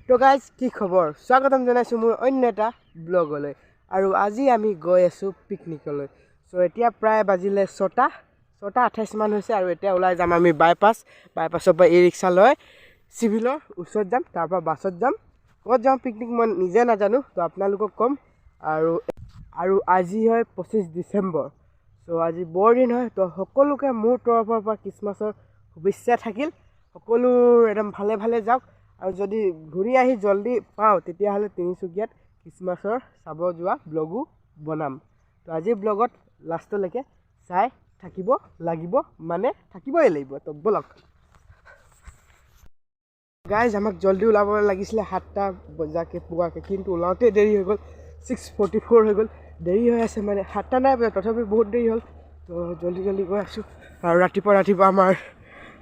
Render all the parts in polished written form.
তো গাইজ কি খবৰ স্বাগতম জনাইছোঁ মোৰ অন্য এটা ব্লগলৈ আৰু আজি আমি গৈ আছোঁ পিকনিকলৈ সো এতিয়া প্ৰায় বাজিলে 6:28 মান হৈছে আৰু এতিয়া ওলাই যাম আমি বাইপাছৰ পৰা ই ৰিক্সা লৈ চিভিলৰ ওচৰত যাম তাৰ পৰা বাছত যাম ক'ত যাম পিকনিক মই নিজে নাজানো তো আপোনালোকক ক'ম আৰু আজি হয় 25 ডিচেম্বৰ সো আজি বৰদিন হয় তো সকলোকে মোৰ তৰফৰ পৰা খ্ৰীষ্টমাছৰ শুভেচ্ছা থাকিল সকলো একদম ভালে ভালে যাওক আৰু যদি ঘূৰি আহি জলদি পাওঁ তেতিয়াহ'লে তিনিচুকীয়াত খ্ৰীষ্টমাছৰ চাব যোৱা ব্লগো বনাম তো আজি ব্লগত লাষ্টলৈকে চাই থাকিব লাগিব মানে থাকিবই লাগিব তো বলক গাইজ আমাক জলদি ওলাব লাগিছিলে 7টা বজাকে পোৱাকৈ কিন্তু ওলাওঁতে দেৰি হৈ গ'ল 6:44 হৈ গ'ল দেৰি হৈ আছে মানে 7টা নাই বজা তথাপি বহুত দেৰি হ'ল তো জলদি গৈ আছোঁ আৰু ৰাতিপুৱা আমাৰ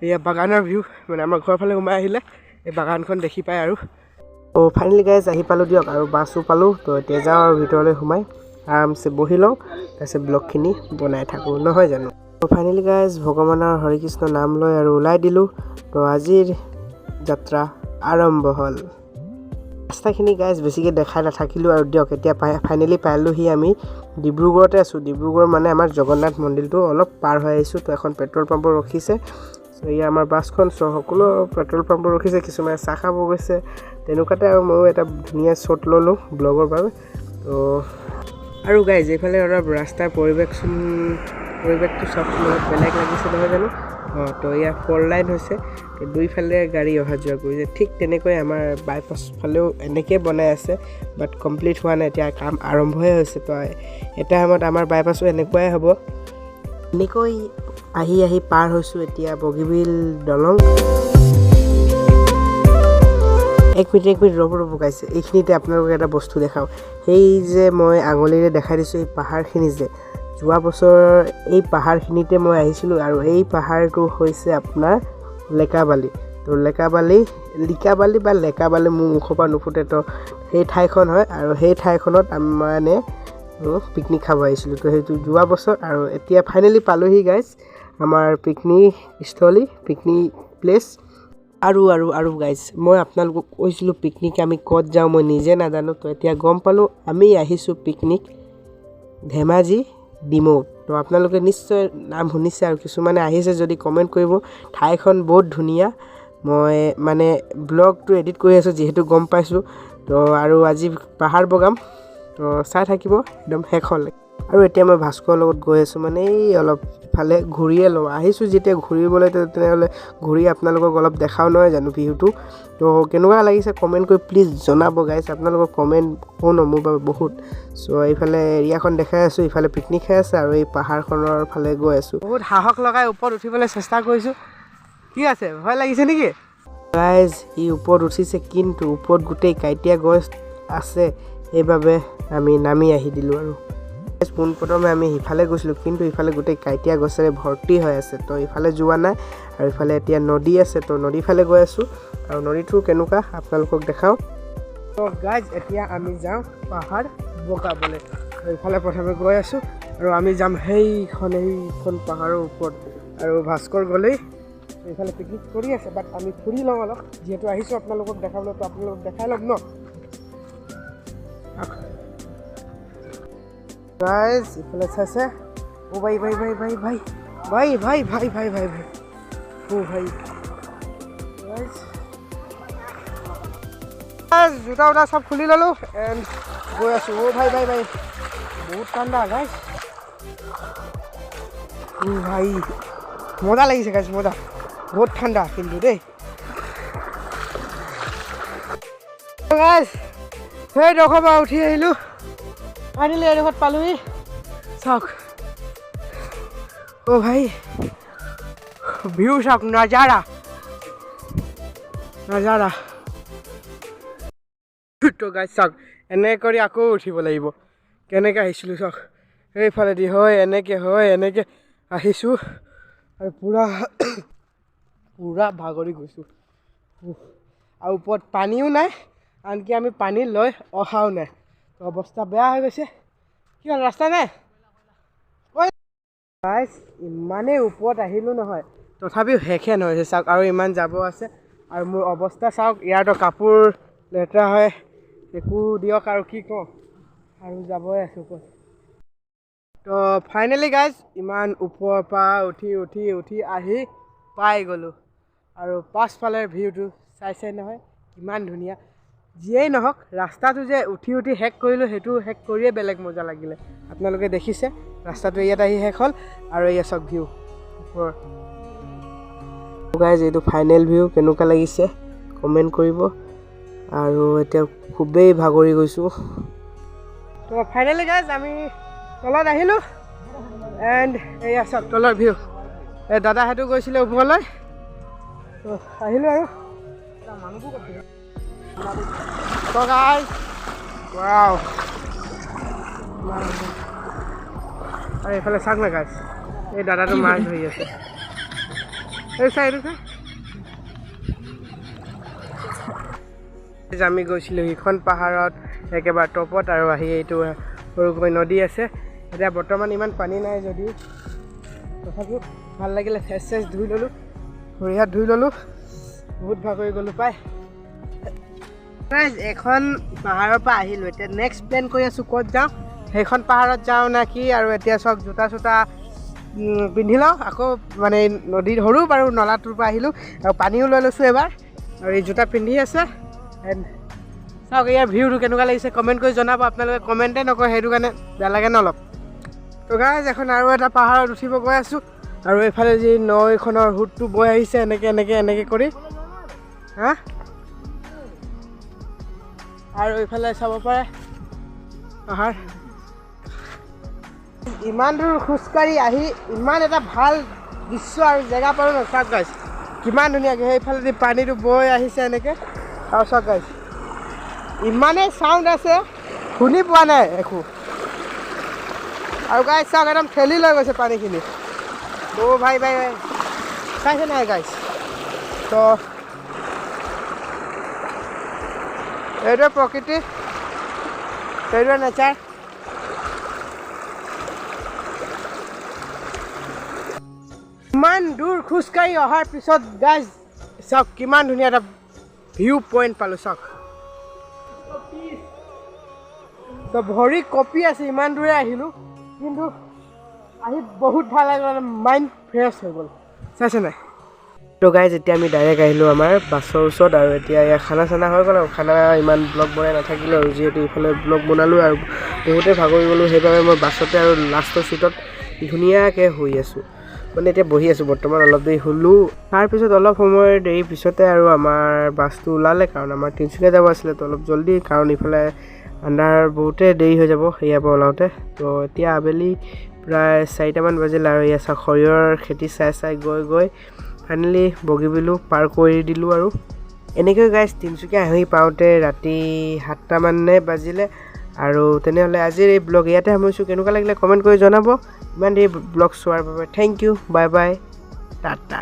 এয়া বাগানৰ ভিউ মানে আমাৰ ঘৰৰ ফালে সোমাই আহিলে এই বাগানখন দেখি পায় আৰু ফাইনেলি গাইজ আহি পালোঁ দিয়ক আৰু বাছো পালোঁ তো এতিয়া যাওঁ আৰু ভিতৰলৈ সোমাই আৰামছে বহি লওঁ তাৰপিছত ব্লগখিনি বনাই থাকোঁ নহয় জানো ফাইনেলি গাইজ ভগৱানৰ হৰি কৃষ্ণ নাম লৈ আৰু ওলাই দিলোঁ তো আজিৰ যাত্ৰা আৰম্ভ হ'ল ৰাস্তাখিনি গাইজ বেছিকৈ দেখাই নাথাকিলোঁ আৰু দিয়ক এতিয়া ফাইনেলি পালোহি আমি ডিব্ৰুগড়তে আছোঁ ডিব্ৰুগড় মানে আমাৰ জগন্নাথ মন্দিৰটো অলপ পাৰ হৈ আহিছোঁ তো এখন পেট্ৰল পাম্পো ৰখিছে চ' এয়া আমাৰ বাছখন চ' সকলো পেট্ৰল পাম্পো ৰখিছে কিছুমানে চাহ খাব গৈছে তেনেকুৱাতে আৰু ময়ো এটা ধুনীয়া শ্বট ল'লোঁ ব্লগৰ বাবে তো আৰু গাইজ এইফালে অলপ ৰাস্তাৰ পৰিৱেশটো চব বেলেগ লাগিছে নহয় জানো তো এয়া 4 লাইন হৈছে তো দুইফালে গাড়ী অহা যোৱা কৰিছে ঠিক তেনেকৈ আমাৰ বাইপাছ ফালেও এনেকৈ বনাই আছে বাট কমপ্লিট হোৱা নাই এতিয়া কাম আৰম্ভহে হৈছে তো এটা সময়ত আমাৰ বাইপাছো এনেকুৱাই হ'ব এনেকৈ আহি পাৰ হৈছোঁ এতিয়া বগীবিল দলং এক মিনিট ৰ'ব গাইছে এইখিনিতে আপোনালোকে এটা বস্তু দেখাওঁ সেই যে মই আঙুলিৰে দেখাই দিছোঁ এই পাহাৰখিনি যে যোৱা বছৰ এই পাহাৰখিনিতে মই আহিছিলোঁ আৰু এই পাহাৰটো হৈছে আপোনাৰ লেকাবালি তো লেকাবালি মোৰ মুখৰ পৰা নুফুটে তো সেই ঠাইখন হয় আৰু সেই ঠাইখনত মানে পিকনিক খাব আহিছিলোঁ তো সেইটো যোৱা বছৰ আৰু এতিয়া ফাইনেলি পালোহি গাইজ আমাৰ পিকনিক প্লেচ আৰু গাইজ মই আপোনালোকক কৈছিলোঁ পিকনিক আমি ক'ত যাওঁ মই নিজে নাজানো তো এতিয়া গম পালোঁ আমি আহিছোঁ পিকনিক ধেমাজি ডিমৌ তো আপোনালোকে নিশ্চয় নাম শুনিছে আৰু কিছুমানে আহিছে যদি কমেণ্ট কৰিব ঠাইখন বহুত ধুনীয়া মই মানে ব্লগটো এডিট কৰি আছোঁ যিহেতু গম পাইছোঁ তো আৰু আজি পাহাৰ বগাম তো চাই থাকিব একদম শেষলৈ আৰু এতিয়া মই ভাস্কৰৰ লগত গৈ আছোঁ মানে এই অলপ ইফালে ঘূৰিয়ে লওঁ আহিছোঁ যেতিয়া ঘূৰিবলৈ তেনেহ'লে ঘূৰি আপোনালোকক অলপ দেখাও নহয় জানো ভিউটো তো কেনেকুৱা লাগিছে কমেণ্ট কৰি প্লিজ জনাব গাইজ আপোনালোকৰ কমেণ্ট শুনো মোৰ বাবে বহুত চ' এইফালে এৰিয়াখন দেখাই আছোঁ ইফালে পিকনিক খাই আছে আৰু এই পাহাৰখনৰ ফালে গৈ আছোঁ বহুত সাহস লগাই ওপৰত উঠিবলৈ চেষ্টা কৰিছোঁ কি আছে ভয় লাগিছে নেকি গাইজ ই ওপৰত উঠিছে কিন্তু ওপৰত গোটেই কাঁইটীয়া গছ আছে সেইবাবে আমি নামি আহি দিলোঁ আৰু পোনপ্ৰথমে আমি সিফালে গৈছিলোঁ কিন্তু ইফালে গোটেই কাঁইটীয়া গছেৰে ভৰ্তি হৈ আছে তো ইফালে যোৱা নাই আৰু ইফালে এতিয়া নদী আছে তো নদীৰ ফালে গৈ আছোঁ আৰু নদীটো কেনেকুৱা আপোনালোকক দেখাওঁ তো গাইজ এতিয়া আমি যাওঁ পাহাৰ বগাবলৈ এইফালে প্ৰথমে গৈ আছোঁ আৰু আমি যাম সেইখন পাহাৰৰ ওপৰত আৰু ভাস্কৰ গ'লেই এইফালে পিকনিক কৰি আছে বাট আমি ফুৰি লওঁ অলপ যিহেতু আহিছোঁ আপোনালোকক দেখাবলৈ তো আপোনালোকক দেখাই ল'ম ন গাইজ ইফালে চাইছে ও ভাই ও ভাই জোতা চব খুলি ল'লোঁ এণ্ড গৈ আছোঁ ও ভাই বহুত ঠাণ্ডা গাইজ ভাই মজা লাগিছে গাইজ মজা বহুত ঠাণ্ডা কিন্তু দেই গাইজ সেই ডোখৰ পৰা উঠি আহিলোঁ ফাইনেলি এডোখৰত পালোহি চাওক অ' ভাই ভিউ চাওক নাজাৰা তো গাইজ চাওক এনেকৈ কৰি আকৌ উঠিব লাগিব কেনেকৈ আহিছিলোঁ চাওক সেইফালেদি এনেকৈ আহিছোঁ আৰু পূৰা ভাগৰি গৈছোঁ আৰু ওপৰত পানীও নাই আনকি আমি পানী লৈ অহাও নাই তো অৱস্থা বেয়া হৈ গৈছে কি হ'ল ৰাস্তা নাই গাইজ ইমানেই ওপৰত আহিলোঁ নহয় তথাপিও শেষে নহৈছে চাওক আৰু ইমান যাব আছে আৰু মোৰ অৱস্থা চাওক ইয়াৰতো কাপোৰ লেতেৰা হয় একো দিয়ক আৰু কি কওঁ আৰু যাবই আছোঁ ক'ত। তো ফাইনেলি গাইজ ইমান ওপৰৰ পৰা উঠি উঠি উঠি আহি পাই গ'লোঁ আৰু পাছফালে ভিউটো চাইছে নহয় কিমান ধুনীয়া। যিয়েই নহওক ৰাস্তাটো যে উঠি উঠি শেষ কৰিলোঁ সেইটো শেষ কৰিয়ে বেলেগ মজা লাগিলে। আপোনালোকে দেখিছে ৰাস্তাটো ইয়াত আহি শেষ হ'ল আৰু এয়া চাওক ভিউ ওপৰৰ। গাইজ এইটো ফাইনেল ভিউ কেনেকুৱা লাগিছে কমেণ্ট কৰিব। আৰু এতিয়া খুবেই ভাগৰি গৈছোঁ। তো ফাইনেলি গাইজ আমি তলত আহিলোঁ এণ্ড এয়া চাওক তলৰ ভিউ। এই দাদাহঁতো গৈছিলে ওপৰলৈ তো আহিলোঁ আৰু তো গাইজ ৱাও। আৰু এইফালে চাওক না গাইজ এই দাদাটো মাছ ধৰি আছে। এই চাই এইটো চাই আমি গৈছিলোঁ সিখন পাহাৰত একেবাৰে টপত আৰু আহি এইটো সৰুকৈ নদী আছে। এতিয়া বৰ্তমান ইমান পানী নাই যদিও তথাপিও ভাল লাগিলে। ফেচ চেচ ধুই ল'লোঁ, ভৰি হাত ধুই ল'লোঁ, বহুত ভাগৰি গ'লোঁ পাই। এখন পাহাৰৰ পৰা আহিলোঁ, এতিয়া নেক্সট প্লেন কৰি আছোঁ ক'ত যাওঁ, সেইখন পাহাৰত যাওঁ নে কি। আৰু এতিয়া চাওক জোতা চোতা পিন্ধি লওঁ আকৌ, মানে নদীত সৰু বাৰু নলাটোৰ পৰা আহিলোঁ আৰু পানীও লৈ লৈছোঁ এবাৰ আৰু এই জোতা পিন্ধি আছে। চাওক ইয়াৰ ভিউটো কেনেকুৱা লাগিছে কমেণ্ট কৰি জনাব। আপোনালোকে কমেণ্টে নকৰে সেইটো কাৰণে বেয়া লাগে ন অলপ। তো গাইজ এখন আৰু এটা পাহাৰত উঠিব গৈ আছোঁ আৰু এইফালে যি নৈখনৰ সোঁতটো বৈ আহিছে এনেকৈ এনেকৈ এনেকৈ কৰি হা। আৰু এইফালে চাব পাৰে পাহাৰ। ইমান দূৰ খোজকাঢ়ি আহি ইমান এটা ভাল দৃশ্য আৰু জেগা পালোঁ ন। চাওক গাইজ কিমান ধুনীয়াকৈ সেইফালেদি পানীটো বৈ আহিছে এনেকৈ। আৰু চাওক গাইজ ইমানেই চাউণ্ড আছে শুনি পোৱা নাই একো। আৰু গাইজ চাওক একদম ঠেলি লৈ গৈছে পানীখিনি। অ' ভাই ভাই ভাই চাইছে নাই গাইজ। তো এইটোৱে প্ৰকৃতি, সেইটোৱে নেচাৰ। ইমান দূৰ খোজকাঢ়ি অহাৰ পিছত গাইজ চাওক কিমান ধুনীয়া এটা ভিউ পইণ্ট পালোঁ। চাওক তো ভৰি কঁপি আছে, ইমান দূৰে আহিলোঁ কিন্তু আহি বহুত ভাল লাগিল, মাইণ্ড ফ্ৰেছ হৈ গ'ল। চাইছে নাই। তো গাইজ এতিয়া আমি ডাইৰেক্ট আহিলোঁ আমাৰ বাছৰ ওচৰত আৰু এতিয়া ইয়াৰ খানা চানা হৈ গ'ল আৰু খানা ইমান ব্লগ বনাই নাথাকিলোঁ আৰু যিহেতু এইফালে ব্লগ বনালোঁ আৰু বহুতেই ভাগৰি গ'লোঁ। সেইবাবে মই বাছতে আৰু লাষ্টৰ ছিটত ধুনীয়াকৈ শুই আছোঁ, মানে এতিয়া বহি আছোঁ বৰ্তমান। অলপ দেৰি শুলোঁ, তাৰপিছত অলপ সময় দেৰি পিছতে আৰু আমাৰ বাছটো ওলালে কাৰণ আমাৰ তিনিচুকীয়া যাব আছিলে। তো অলপ জল্দি কাৰণ ইফালে আন্ধাৰ বহুতেই দেৰি হৈ যাব ইয়াৰ পৰা ওলাওঁতে। তো এতিয়া আবেলি প্ৰায় 4টামান বাজিল আৰু ইয়াৰ চাওক সৰিয়হৰ খেতি চাই চাই গৈ গৈ ফাইনেলি বগীবিলো পাৰ কৰি দিলোঁ। আৰু এনেকৈ গাইজ তিনিচুকীয়া আহি পাওঁতে ৰাতি 7টামানে বাজিলে। আৰু তেনেহ'লে আজিৰ এই ব্লগ ইয়াতে সামৰিছোঁ। কেনেকুৱা লাগিলে কমেণ্ট কৰি জনাব। ইমান দেৰি ব্লগ চোৱাৰ বাবে thank you, bye bye, Tata.